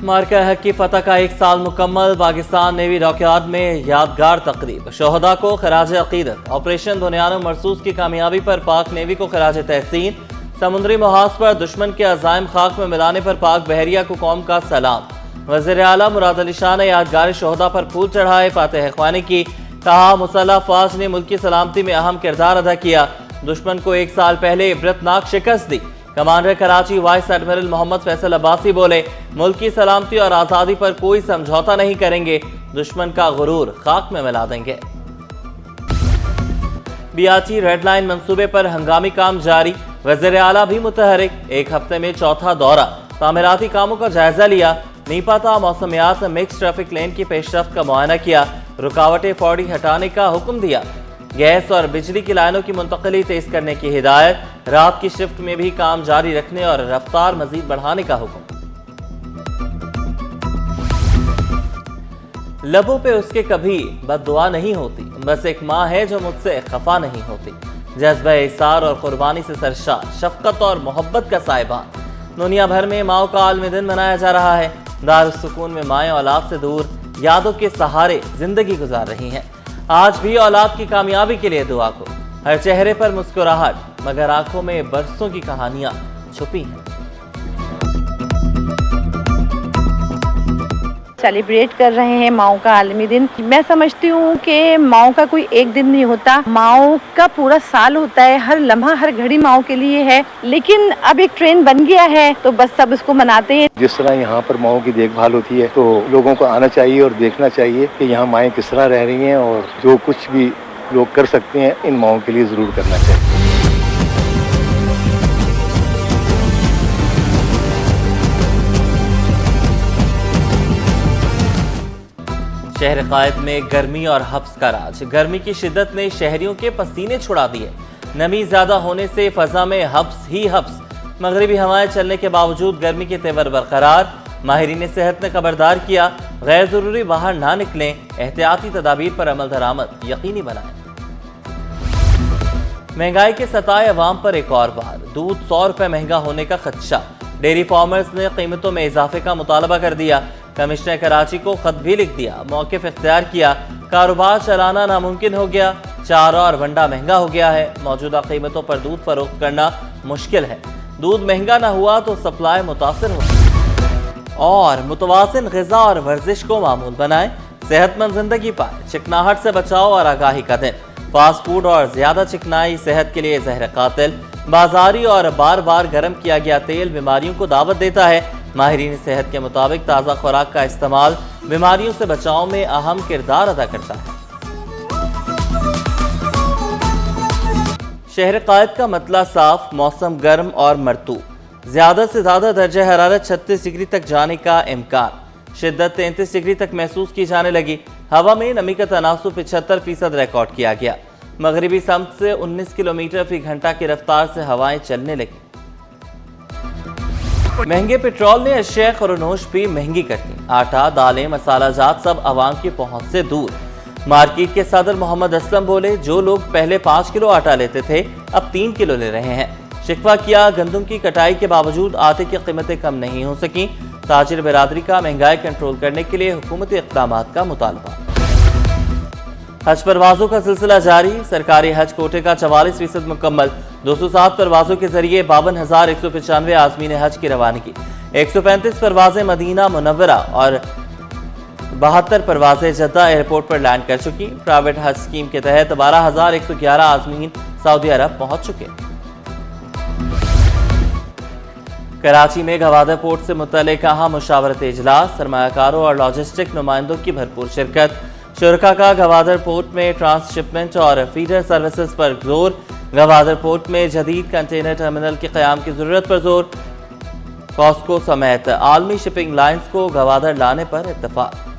मार्का हक की फतह का 1 साल मुकम्मल। पाकिस्तान नेवी डॉकयार्ड में यादगार तकरीब। शोहदा को खराज अकीदत। ऑपरेशन बुनियानो मरसूस की कामयाबी पर पाक नेवी को खराज तहसीन। समुद्री मुहाज पर दुश्मन के अज़ाइम खाक में मिलाने पर पाक बहरिया को कौम का सलाम। वज़ीर आला मुराद अली शाह ने यादगार शोहदा पर फूल चढ़ाए, फातिह ख्वानी की। कहा मुसल्लह फ़ौज ने मुल्क की सलामती में अहम किरदार अदा किया। दुश्मन को 1 साल पहले इबरतनाक शिकस्त दी। Commander Karachi vice admiral Mohammad Faisal Abbasi बोले, मुल्क की सलामती और आज़ादी पर कोई समझौता नहीं करेंगे, दुश्मन का गुरूर खाक में मिला देंगे। बियाची रेड लाइन मंसूबे पर हंगामी काम जारी। वज़ीर आला भी मुतहरिक। 1 हफ्ते में चौथा दौरा। तामीराती कामों का जायजा लिया। नीपाता मौसमियात मिक्स ट्रैफिक लेन की पेशरफ्त का मुआयना किया। रुकावटें फौरी हटाने का हुक्म दिया। गैस और बिजली की लाइनों की मुंतकली तेज करने की हिदायत। रात की शिफ्ट में भी काम जारी रखने और रफ्तार मजीद बढ़ाने का हुक्म। लबों पे उसके कभी बद्दुआ नहीं होती, बस एक माँ है जो मुझसे खफा नहीं होती। जज्बा इसार और कुर्बानी से सरशार, शफकत और मोहब्बत का साहिबान। दुनिया भर में माओ का आलमी दिन मनाया जा रहा है। दारुस सुकून में माएँ औलाद से दूर यादों के सहारे जिंदगी गुजार रही हैं। आज भी औलाद की कामयाबी के लिए दुआ को। हर चेहरे पर मुस्कुराहट, मगर आंखों में बरसों की कहानियां छुपी हैं। सेलिब्रेट कर रहे हैं माओ का आलमी दिन। मैं समझती हूँ कि माओ का कोई एक दिन नहीं होता, माओ का पूरा साल होता है। हर लम्हा हर घड़ी माओ के लिए है, लेकिन अब एक ट्रेंड बन गया है तो बस सब इसको मनाते हैं। जिस तरह यहाँ पर माओ की देखभाल होती है तो लोगों को आना चाहिए और देखना चाहिए कि यहाँ माएँ किस तरह रह रही हैं, और जो कुछ भी लोग कर सकते हैं इन माओ के लिए जरूर करना चाहिए। शहर कायद में गर्मी और हब्स का राज। गर्मी की शिद्दत ने शहरियों के पसीने छुड़ा दिए। नमी ज्यादा होने से फजा में हब्स ही हब्स। मगरिबी हवाएं चलने के बावजूद गर्मी के तेवर बरकरार। माहिरीन सेहत ने खबरदार किया, गैर जरूरी बाहर ना निकलें, एहतियाती तदाबीर पर अमल दरामद यकीनी बनाएं। महंगाई के सताए अवाम पर एक और बार। दूध 100 रुपए महंगा होने का खदशा। डेयरी फार्मर्स ने कीमतों में इजाफे का मुतालबा कर दिया। कमिश्नर कराची को खत भी लिख दिया, मौक़िफ़ इख्तियार किया। कारोबार चलाना नामुमकिन हो गया। चारा और वंडा महंगा हो गया है। मौजूदा कीमतों पर दूध फरोख्त करना मुश्किल है। दूध महंगा ना हुआ तो सप्लाई मुतासिर होगी। और मुतवाज़िन ग़िज़ा और वर्जिश को मामूल बनाएं, सेहतमंद जिंदगी पाएं। चिकनाहट से बचाओ और आगाही का दिन। फास्ट फूड और ज्यादा चिकनाई सेहत के लिए जहर कातिल। बाजारी और बार बार गर्म किया गया तेल बीमारियों को दावत देता है। माहिरीन सेहत के मुताबिक ताज़ा खुराक का इस्तेमाल बीमारियों से बचाव में अहम किरदार अदा करता है। शहर कायद का मतला साफ, मौसम गर्म और मरतूब। ज्यादा से ज्यादा दर्जा हरारत 36 डिग्री तक जाने का इम्कान। शिद्दत 33 डिग्री तक महसूस की जाने लगी। हवा में नमी का तनासुब 75% रिकॉर्ड किया गया। मगरिबी समत से 19 किलोमीटर फी घंटा की रफ्तार से हवाएं चलने लगी। महंगे पेट्रोल ने अशिया खुरनोश भी महंगी कर दी। आटा, दालें, मसाला जात सब आवाम की पहुंच से दूर। मार्केट के सदर मोहम्मद असलम बोले, जो लोग पहले 5 किलो आटा लेते थे अब 3 किलो ले रहे हैं। शिकवा किया, गंदम की कटाई के बावजूद आटे की कीमतें कम नहीं हो सकी। ताजिर बिरादरी का महंगाई कंट्रोल करने के लिए हुकूमती इक़दामात का मुतालबा। हज परवाजों का सिलसिला जारी। सरकारी हज कोटे का 44% मुकम्मल। 207 परवाजों के जरिए 52,195 आज़मीन हज की रवानगी। 135 परवाजें मदीना मुनव्वरा और 72 परवाजें जद्दा एयरपोर्ट पर लैंड कर चुकी। प्राइवेट हज स्कीम के तहत 12,111 आज़मीन सऊदी अरब पहुंच चुके। कराची में गवादर पोर्ट से मुतल्लिक़ अहम मुशावरती इजलास। सरमायाकारों और लॉजिस्टिक नुमाइंदों की भरपूर शिरकत। शुरका का गवादर पोर्ट में ट्रांसशिपमेंट और फीडर सर्विसेज पर जोर। गवादर पोर्ट में जदीद कंटेनर टर्मिनल के क़याम की ज़रूरत पर जोर। कॉस्को समेत आलमी शिपिंग लाइन्स को गवादर लाने पर इत्तफाक।